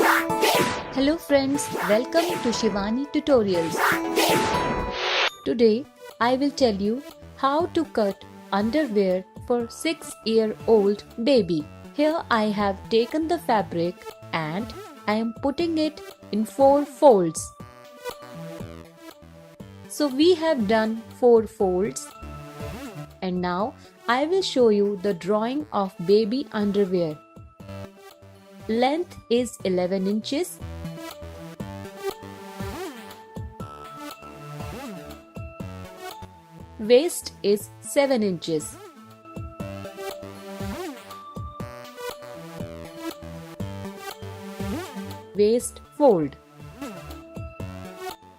Hello friends, welcome to Shivani tutorials. Today I will tell you how to cut underwear for 6-year-old baby. Here I have taken the fabric and I am putting it in 4 folds. So we have done 4 folds and now I will show you the drawing of baby underwear. Length is 11 inches. Waist is 7 inches. Waist fold.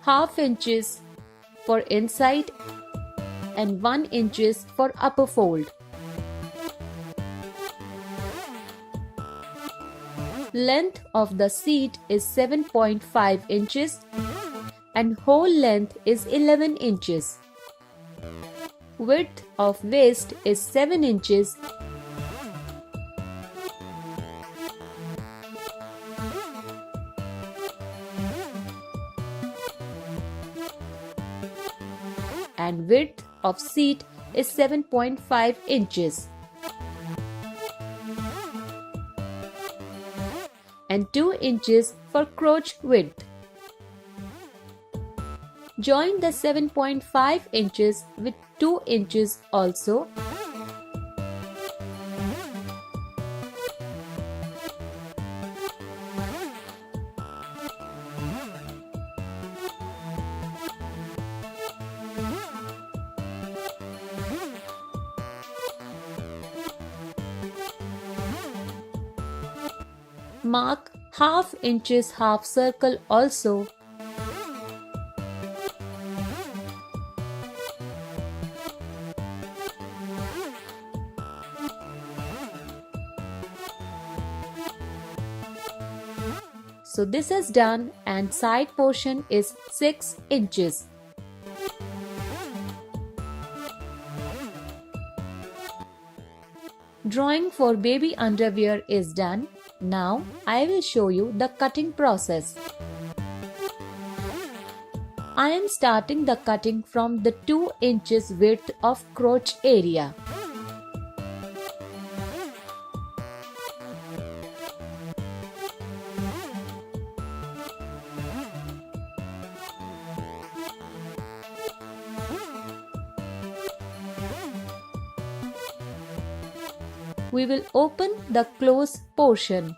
Half inches for inside and 1 inches for upper fold. Length of the seat is 7.5 inches and whole length is 11 inches. Width of waist is 7 inches and width of seat is 7.5 inches and 2 inches for crotch width. Join the 7.5 inches with 2 inches also. Mark half inches half circle also. So this is done and side portion is 6 inches. Drawing for baby underwear is done. Now I will show you the cutting process. I am starting the cutting from the 2 inches width of crotch area. We will open the close portion.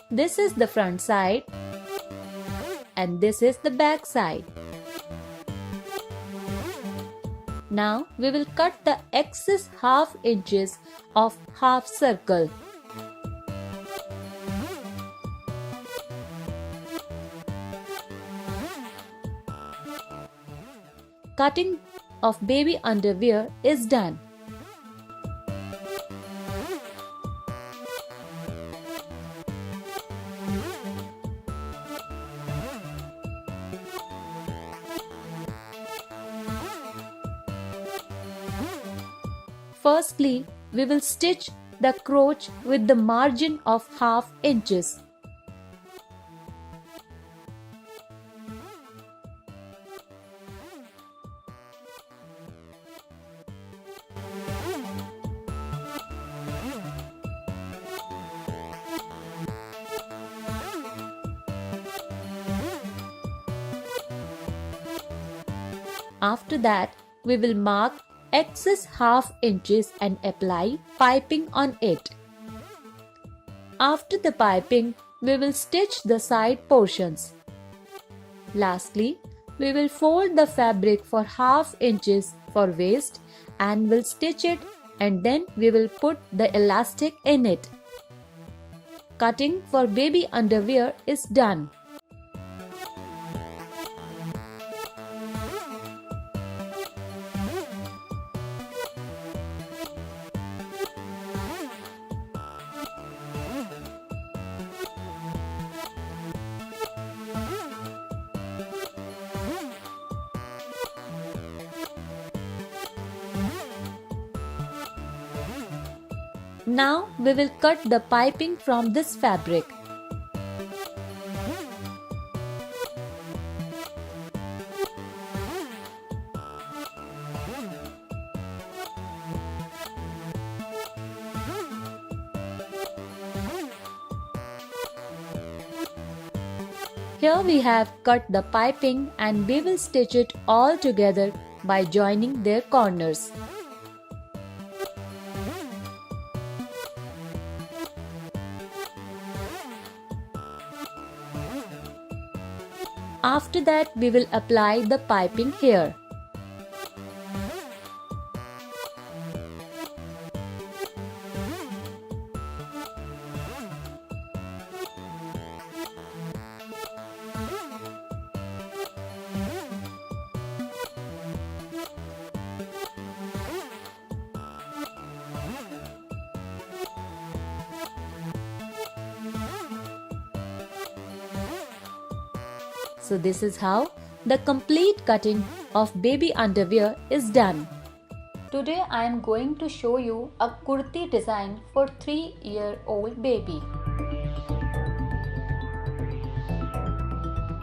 This is the front side and this is the back side. Now we will cut the excess half inches of half circle. Cutting of baby underwear is done. Firstly, we will stitch the crotch with the margin of half inches. After that, we will mark excess half inches and apply piping on it. After the piping, we will stitch the side portions. Lastly, we will fold the fabric for half inches for waist and will stitch it, and then we will put the elastic in it. Cutting for baby underwear is done. Now we will cut the piping from this fabric. Here we have cut the piping and we will stitch it all together by joining their corners. After that, we will apply the piping here. So this is how the complete cutting of baby underwear is done. Today I am going to show you a kurti design for 3-year-old baby.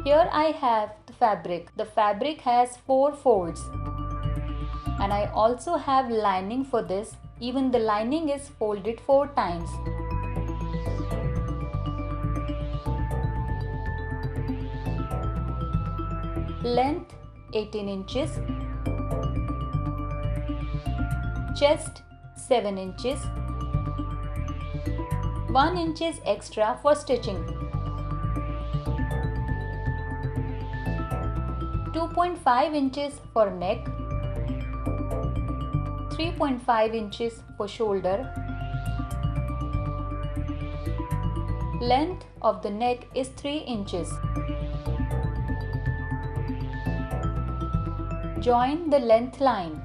Here I have the fabric. The fabric has 4 folds. And I also have lining for this. Even the lining is folded 4 times. Length 18 inches, chest 7 inches, 1 inch extra for stitching, 2.5 inches for neck, 3.5 inches for shoulder. Length of the neck is 3 inches. Join the length line.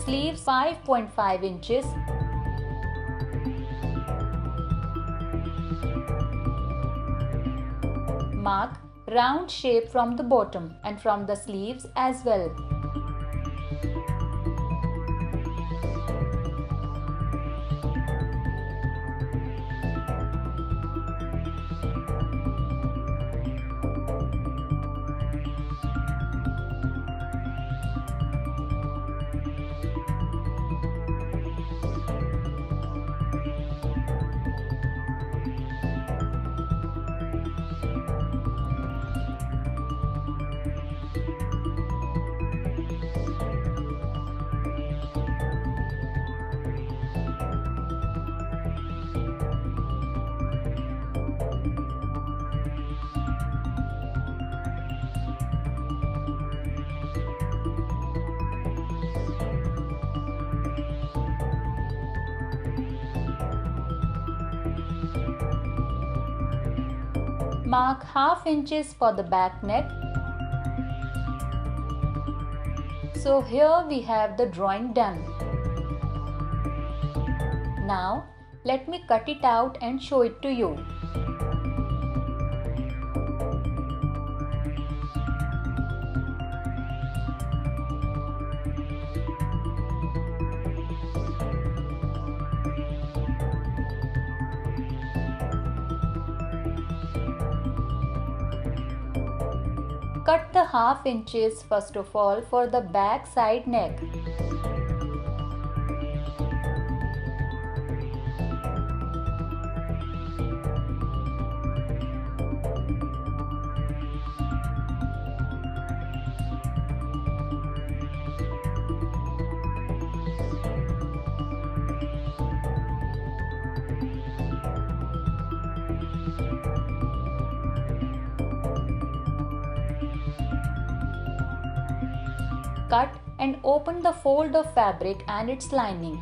Sleeves 5.5 inches. Mark round shape from the bottom and from the sleeves as well. Mark half inches for the back neck. So here we have the drawing done. Now let me cut it out and show it to you. Cut the half inches first of all for the back side neck. Cut and open the fold of fabric and its lining.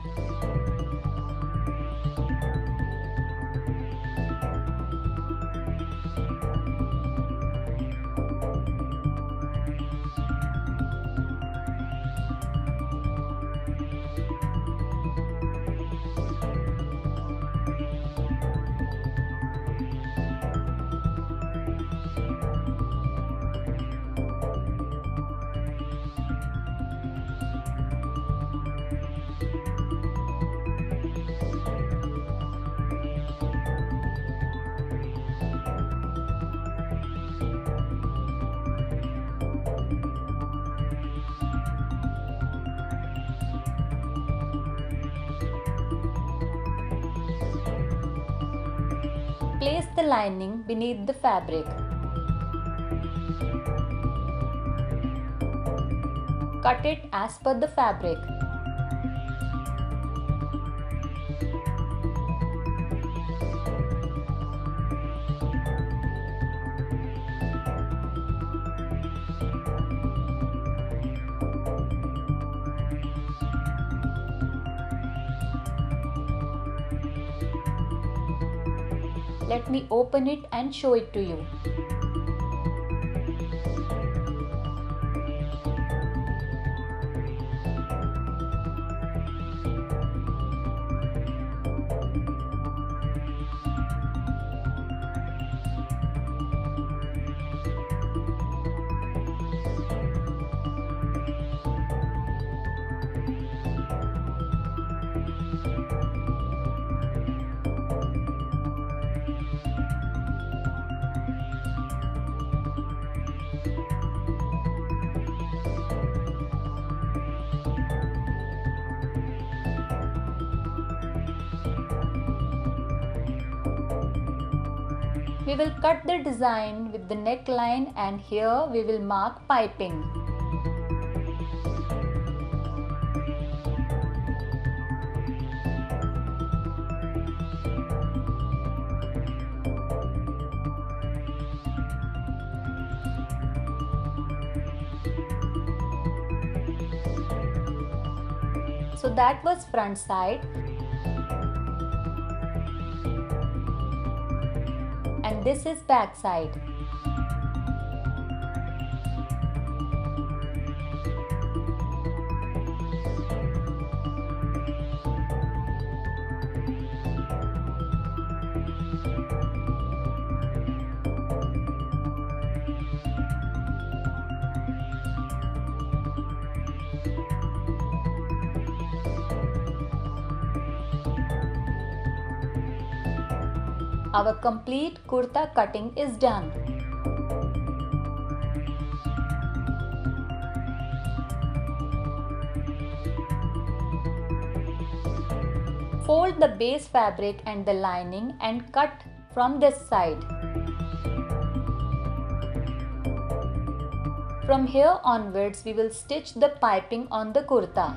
Place the lining beneath the fabric. Cut it as per the fabric. Let me open it and show it to you. We will cut the design with the neckline and here we will mark piping. So that was front side. And this is back side. Our complete kurta cutting is done. Fold the base fabric and the lining and cut from this side. From here onwards, we will stitch the piping on the kurta.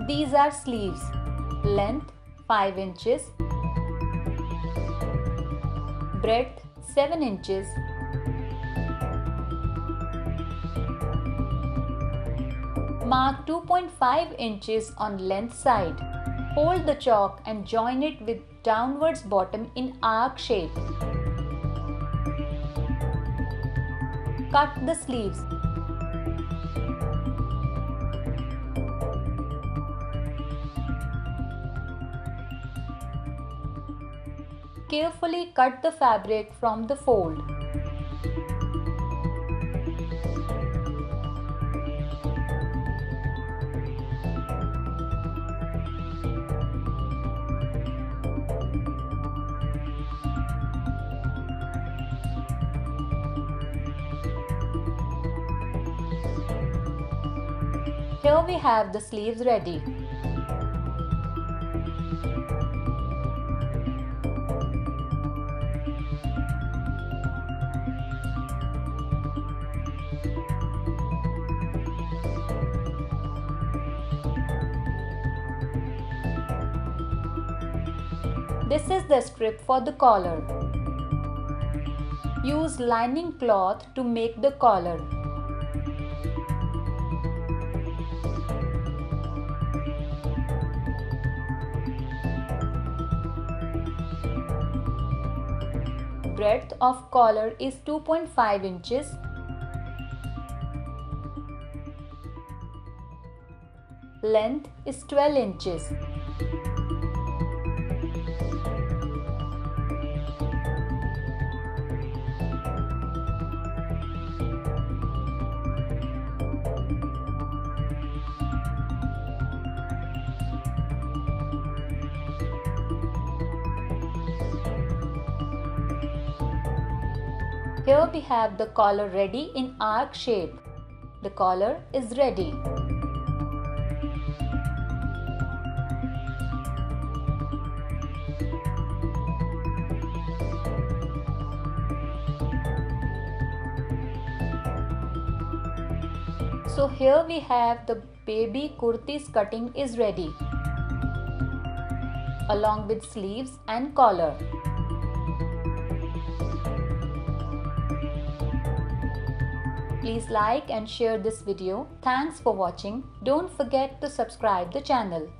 These are sleeves. Length 5 inches, breadth 7 inches, mark 2.5 inches on length side. Hold the chalk and join it with downwards bottom in arc shape. Cut the sleeves. Carefully cut the fabric from the fold. Here we have the sleeves ready. This is the strip for the collar. Use lining cloth to make the collar. Breadth of collar is 2.5 inches. Length is 12 inches. Here we have the collar ready in arc shape. The collar is ready. So here we have the baby kurti's cutting is ready, along with sleeves and collar. Please like and share this video. Thanks for watching. Don't forget to subscribe the channel.